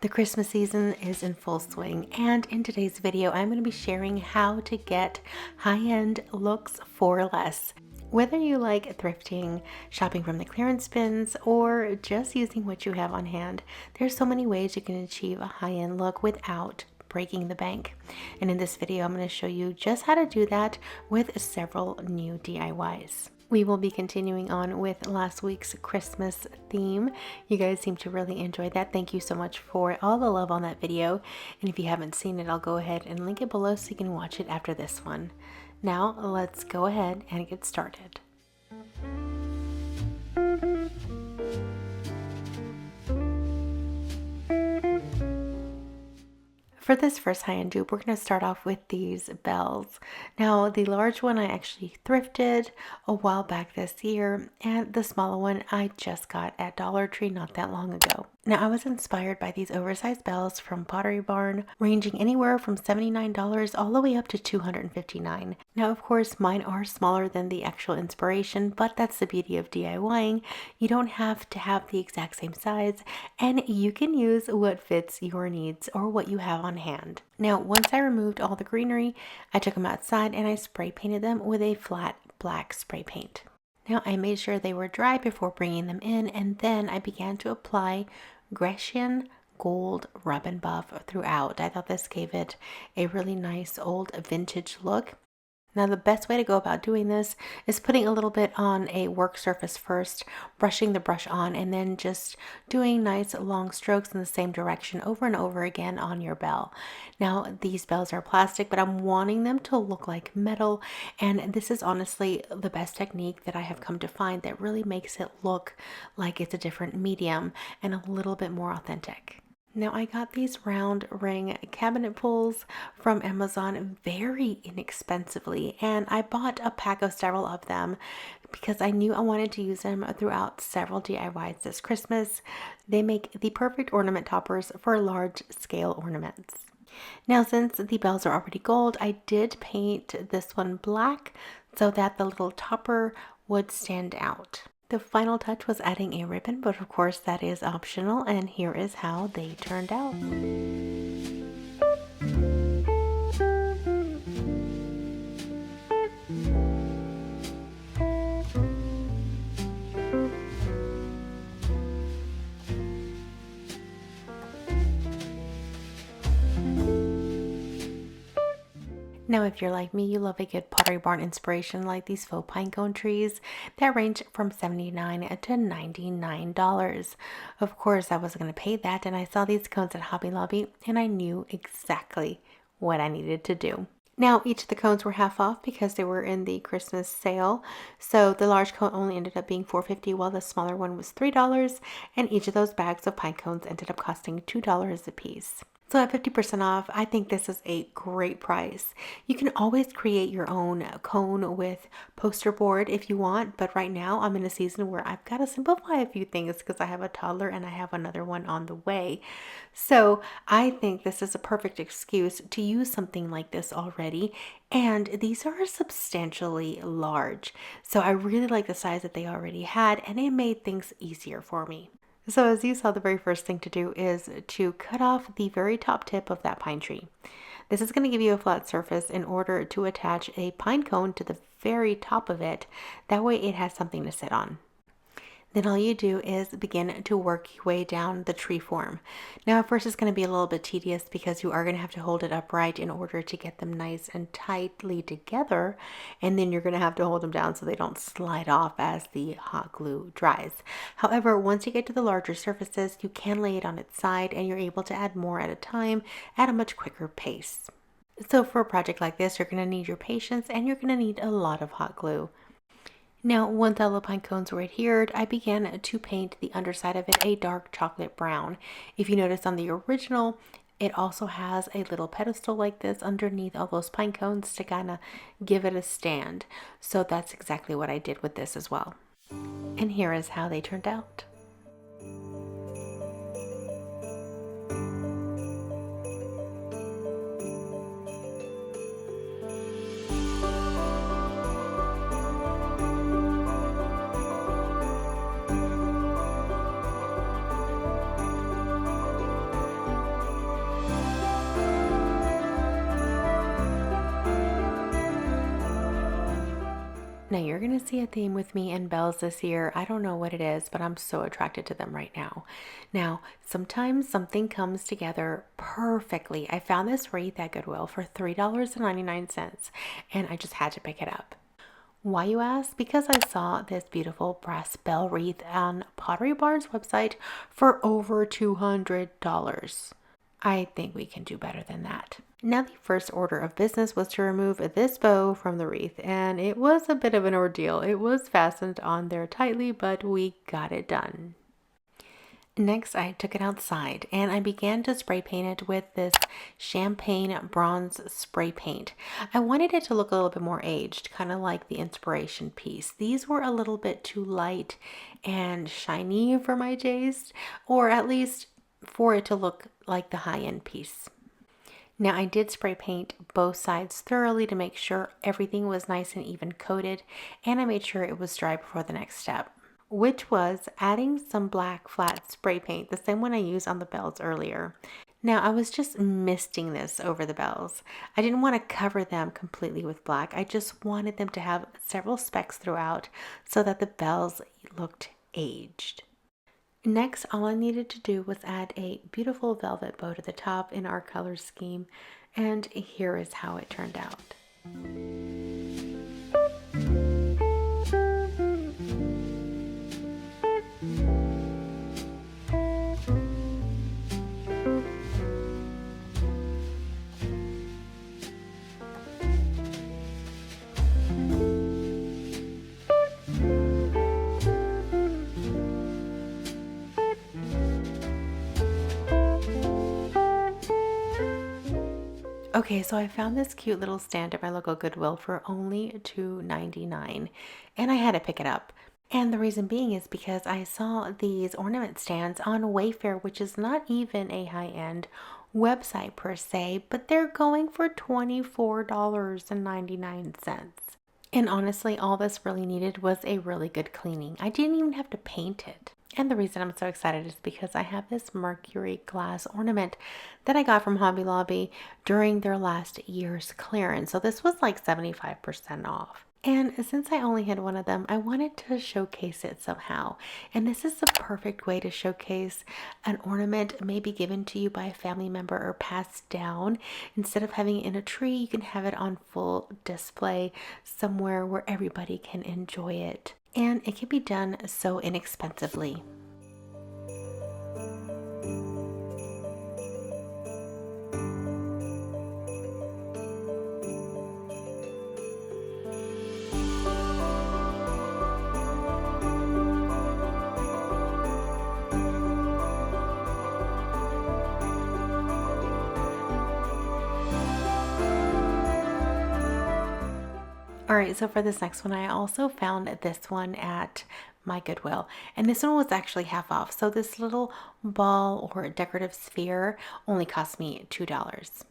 The Christmas season is in full swing, and in today's video, I'm going to be sharing how to get high-end looks for less. Whether you like thrifting, shopping from the clearance bins, or just using what you have on hand, there's so many ways you can achieve a high-end look without breaking the bank. And in this video, I'm going to show you just how to do that with several new DIYs. We will be continuing on with last week's Christmas theme. You guys seem to really enjoy that. Thank you so much for all the love on that video. And if you haven't seen it, I'll go ahead and link it below so you can watch it after this one. Now, let's go ahead and get started. For this first high-end dupe, we're going to start off with these bells. Now, the large one I actually thrifted a while back this year, and the smaller one I just got at Dollar Tree not that long ago. Now, I was inspired by these oversized bells from Pottery Barn, ranging anywhere from $79 all the way up to $259. Now, of course, mine are smaller than the actual inspiration, but that's the beauty of DIYing. You don't have to have the exact same size, and you can use what fits your needs or what you have on hand. Now, once I removed all the greenery, I took them outside and I spray painted them with a flat black spray paint. Now, I made sure they were dry before bringing them in, and then I began to apply Grecian gold rub and buff throughout. I thought this gave it a really nice old vintage look. Now, the best way to go about doing this is putting a little bit on a work surface first, brushing the brush on, and then just doing nice long strokes in the same direction over and over again on your bell. Now, these bells are plastic, but I'm wanting them to look like metal, and this is honestly the best technique that I have come to find that really makes it look like it's a different medium and a little bit more authentic. Now, I got these round ring cabinet pulls from Amazon very inexpensively, and I bought a pack of several of them because I knew I wanted to use them throughout several DIYs this Christmas. They make the perfect ornament toppers for large scale ornaments. Now, since the bells are already gold, I did paint this one black so that the little topper would stand out. The final touch was adding a ribbon, but of course that is optional, and here is how they turned out. Now, if you're like me, you love a good Pottery Barn inspiration like these faux pine cone trees that range from $79 to $99. Of course, I wasn't going to pay that, and I saw these cones at Hobby Lobby, and I knew exactly what I needed to do. Now, each of the cones were half off because they were in the Christmas sale. So the large cone only ended up being $4.50 while the smaller one was $3, and each of those bags of pine cones ended up costing $2 a piece. So at 50% off, I think this is a great price. You can always create your own cone with poster board if you want, but right now I'm in a season where I've got to simplify a few things because I have a toddler and I have another one on the way. So I think this is a perfect excuse to use something like this already, and these are substantially large. So I really like the size that they already had, and it made things easier for me. So as you saw, the very first thing to do is to cut off the very top tip of that pine tree. This is going to give you a flat surface in order to attach a pine cone to the very top of it. That way it has something to sit on. Then all you do is begin to work your way down the tree form. Now, at first it's going to be a little bit tedious because you are going to have to hold it upright in order to get them nice and tightly together. And then you're going to have to hold them down so they don't slide off as the hot glue dries. However, once you get to the larger surfaces, you can lay it on its side and you're able to add more at a time at a much quicker pace. So for a project like this, you're going to need your patience and you're going to need a lot of hot glue. Now, once all the pine cones were adhered, I began to paint the underside of it a dark chocolate brown. If you notice on the original, it also has a little pedestal like this underneath all those pine cones to kind of give it a stand. So that's exactly what I did with this as well. And here is how they turned out. Now you're going to see a theme with me and bells this year. I don't know what it is, but I'm so attracted to them right now. Now, sometimes something comes together perfectly. I found this wreath at Goodwill for $3.99, and I just had to pick it up. Why, you ask? Because I saw this beautiful brass bell wreath on Pottery Barn's website for over $200. I think we can do better than that. Now, the first order of business was to remove this bow from the wreath, and it was a bit of an ordeal. It was fastened on there tightly, but we got it done. Next, I took it outside and I began to spray paint it with this champagne bronze spray paint. I wanted it to look a little bit more aged, kind of like the inspiration piece. These were a little bit too light and shiny for my taste, or at least for it to look like the high-end piece. Now, I did spray paint both sides thoroughly to make sure everything was nice and even coated, and I made sure it was dry before the next step, which was adding some black flat spray paint, the same one I used on the bells earlier. Now, I was just misting this over the bells. I didn't want to cover them completely with black. I just wanted them to have several specks throughout so that the bells looked aged. Next, all I needed to do was add a beautiful velvet bow to the top in our color scheme, and here is how it turned out. Okay, so I found this cute little stand at my local Goodwill for only $2.99, and I had to pick it up. And the reason being is because I saw these ornament stands on Wayfair, which is not even a high-end website per se, but they're going for $24.99. And honestly, all this really needed was a really good cleaning. I didn't even have to paint it. And the reason I'm so excited is because I have this mercury glass ornament that I got from Hobby Lobby during their last year's clearance. So this was like 75% off. And since I only had one of them, I wanted to showcase it somehow. And this is the perfect way to showcase an ornament maybe given to you by a family member or passed down. Instead of having it in a tree, you can have it on full display somewhere where everybody can enjoy it. And it can be done so inexpensively. All right, so for this next one, I also found this one at my Goodwill, and this one was actually half off. So this little ball or decorative sphere only cost me $2.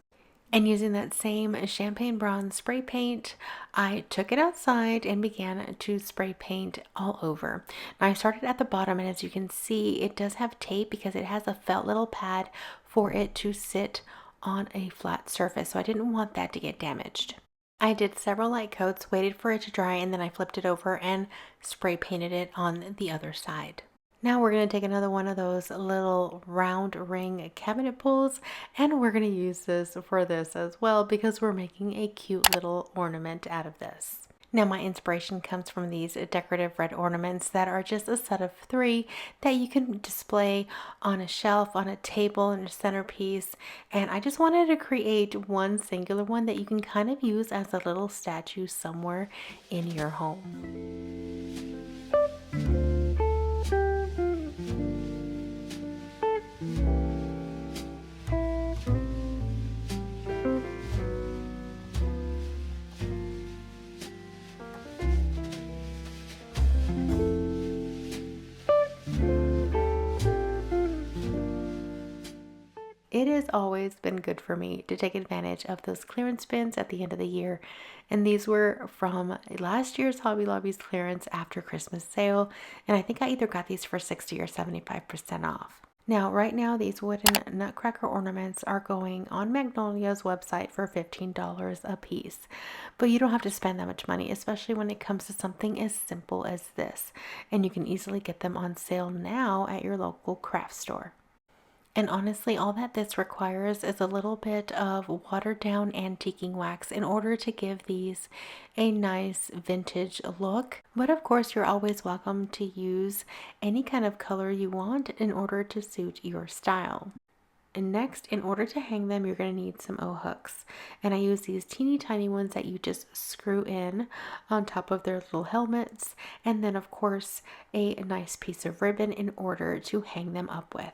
And using that same champagne bronze spray paint, I took it outside and began to spray paint all over. Now I started at the bottom, and as you can see, it does have tape because it has a felt little pad for it to sit on a flat surface. So I didn't want that to get damaged. I did several light coats, waited for it to dry, and then I flipped it over and spray painted it on the other side. Now we're going to take another one of those little round ring cabinet pulls, and we're going to use this for this as well because we're making a cute little ornament out of this. Now my inspiration comes from these decorative red ornaments that are just a set of 3 that you can display on a shelf, on a table, in a centerpiece. And I just wanted to create one singular one that you can kind of use as a little statue somewhere in your home. It has always been good for me to take advantage of those clearance bins at the end of the year. And these were from last year's Hobby Lobby's clearance after Christmas sale. And I think I either got these for 60 or 75% off. Now, right now, these wooden Nutcracker ornaments are going on Magnolia's website for $15 a piece. But you don't have to spend that much money, especially when it comes to something as simple as this. And you can easily get them on sale now at your local craft store. And honestly, all that this requires is a little bit of watered down antiquing wax in order to give these a nice vintage look. But of course, you're always welcome to use any kind of color you want in order to suit your style. And next, in order to hang them, you're going to need some O-hooks. And I use these teeny tiny ones that you just screw in on top of their little helmets. And then, of course, a nice piece of ribbon in order to hang them up with.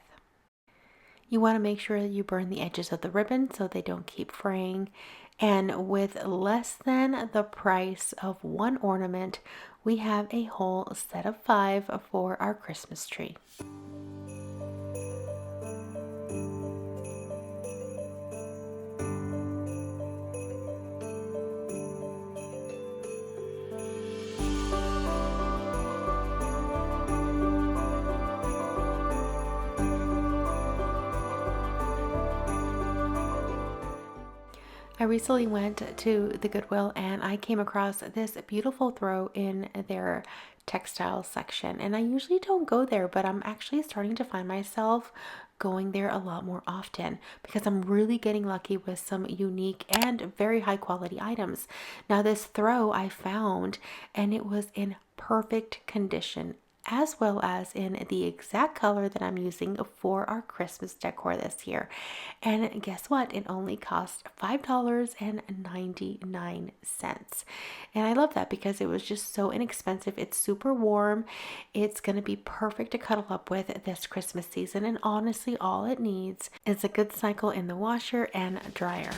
You want to make sure that you burn the edges of the ribbon so they don't keep fraying. And with less than the price of one ornament, we have a whole set of 5 for our Christmas tree. I recently went to the Goodwill and I came across this beautiful throw in their textile section. And I usually don't go there, but I'm actually starting to find myself going there a lot more often because I'm really getting lucky with some unique and very high quality items. Now, this throw I found and it was in perfect condition, as well as in the exact color that I'm using for our Christmas decor this year. And guess what? It only cost $5.99. And I love that because it was just so inexpensive. It's super warm. It's going to be perfect to cuddle up with this Christmas season. And honestly, all it needs is a good cycle in the washer and dryer.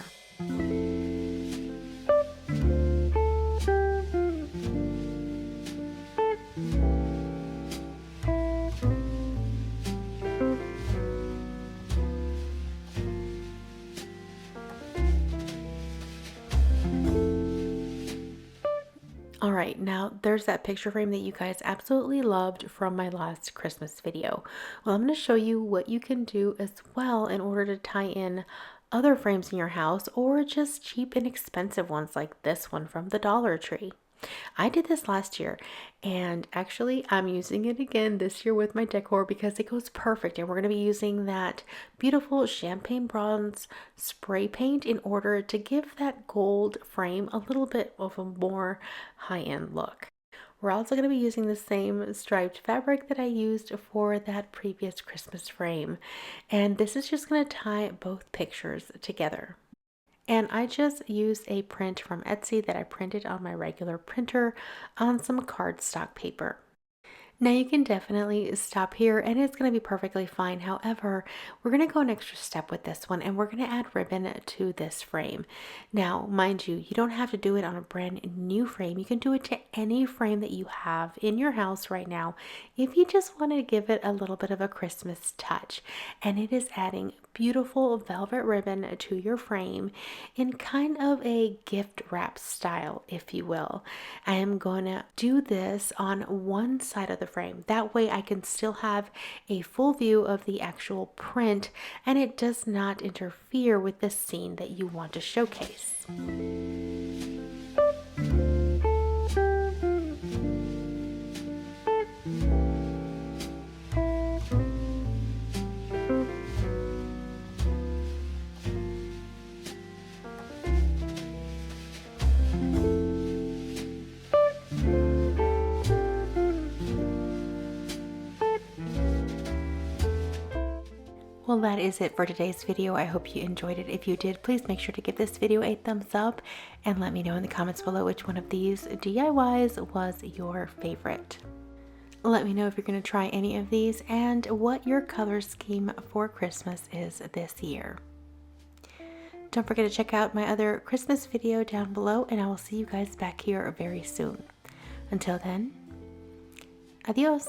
Alright, now there's that picture frame that you guys absolutely loved from my last Christmas video. Well, I'm going to show you what you can do as well in order to tie in other frames in your house or just cheap and expensive ones like this one from the Dollar Tree. I did this last year and actually I'm using it again this year with my decor because it goes perfect, and we're going to be using that beautiful champagne bronze spray paint in order to give that gold frame a little bit of a more high-end look. We're also going to be using the same striped fabric that I used for that previous Christmas frame, and this is just going to tie both pictures together. And I just used a print from Etsy that I printed on my regular printer on some cardstock paper. Now you can definitely stop here and it's going to be perfectly fine. However, we're going to go an extra step with this one and we're going to add ribbon to this frame. Now, mind you, you don't have to do it on a brand new frame. You can do it to any frame that you have in your house right now if you just want to give it a little bit of a Christmas touch. And it is adding beautiful velvet ribbon to your frame in kind of a gift wrap style, if you will. I am going to do this on one side of the frame. That way I can still have a full view of the actual print and it does not interfere with the scene that you want to showcase. Well, that is it for today's video. I hope you enjoyed it. If you did, please make sure to give this video a thumbs up and let me know in the comments below which one of these DIYs was your favorite. Let me know if you're going to try any of these and what your color scheme for Christmas is this year. Don't forget to check out my other Christmas video down below, and I will see you guys back here very soon. Until then, adios!